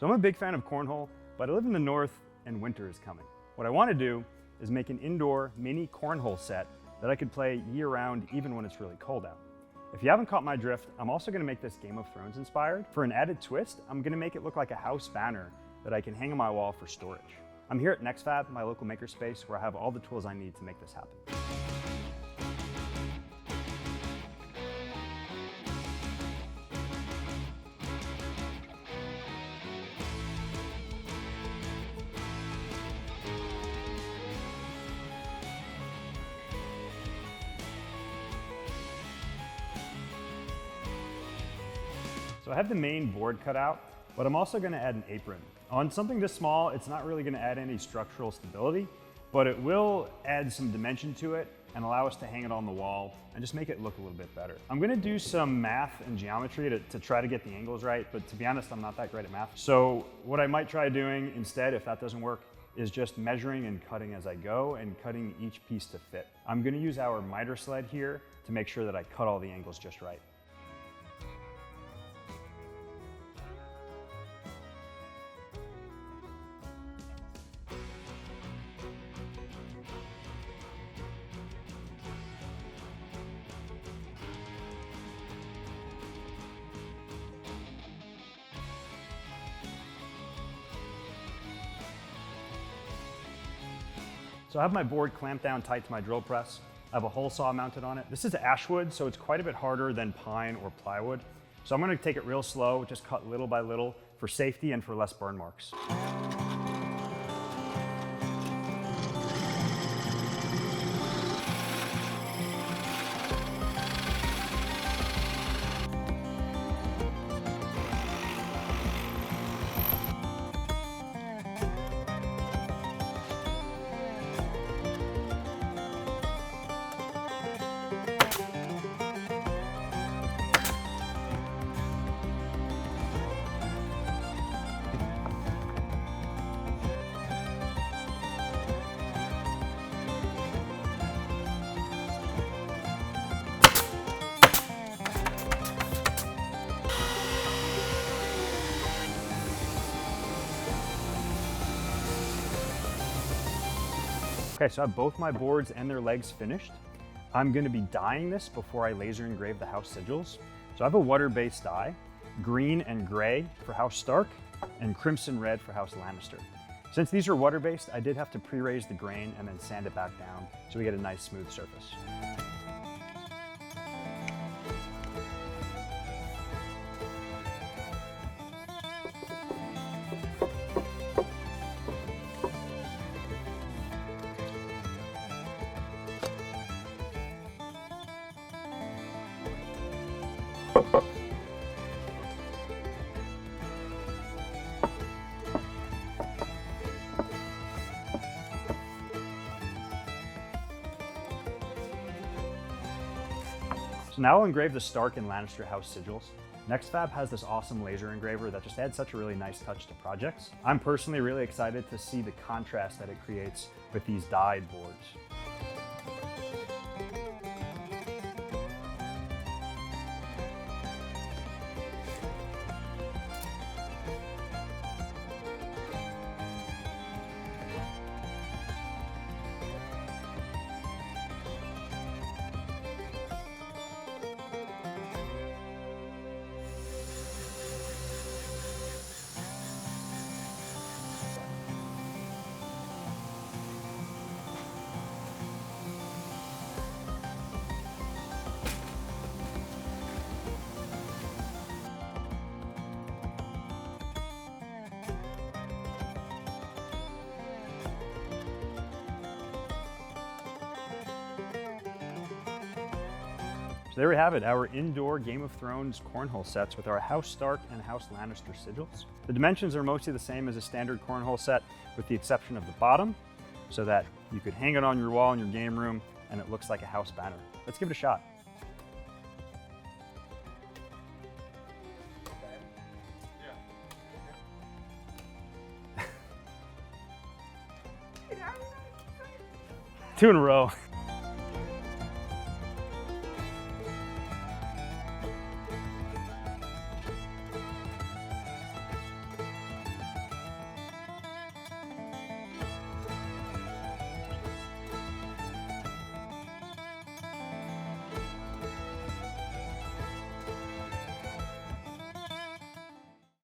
So I'm a big fan of cornhole, but I live in the north and winter is coming. What I want to do is make an indoor mini cornhole set that I could play year-round even when it's really cold out. If you haven't caught my drift, I'm also going to make this Game of Thrones inspired. For an added twist, I'm going to make it look like a house banner that I can hang on my wall for storage. I'm here at NextFab, my local makerspace, where I have all the tools I need to make this happen. So I have the main board cut out, but I'm also going to add an apron. On something this small, it's not really going to add any structural stability, but it will add some dimension to it and allow us to hang it on the wall and just make it look a little bit better. I'm going to do some math and geometry to try to get the angles right, but to be honest, I'm not that great at math. So what I might try doing instead, if that doesn't work, is just measuring and cutting as I go and cutting each piece to fit. I'm going to use our miter sled here to make sure that I cut all the angles just right. So I have my board clamped down tight to my drill press. I have a hole saw mounted on it. This is ash wood, so it's quite a bit harder than pine or plywood. So I'm gonna take it real slow, just cut little by little for safety and for less burn marks. Okay, so I have both my boards and their legs finished. I'm going to be dyeing this before I laser engrave the house sigils. So I have a water-based dye, green and gray for House Stark, and crimson red for House Lannister. Since these are water-based, I did have to pre-raise the grain and then sand it back down so we get a nice smooth surface. So now I'll engrave the Stark and Lannister house sigils. NextFab has this awesome laser engraver that just adds such a really nice touch to projects. I'm personally really excited to see the contrast that it creates with these dyed boards. So there we have it, our indoor Game of Thrones cornhole sets with our House Stark and House Lannister sigils. The dimensions are mostly the same as a standard cornhole set with the exception of the bottom, so that you could hang it on your wall in your game room and it looks like a house banner. Let's give it a shot. Two in a row.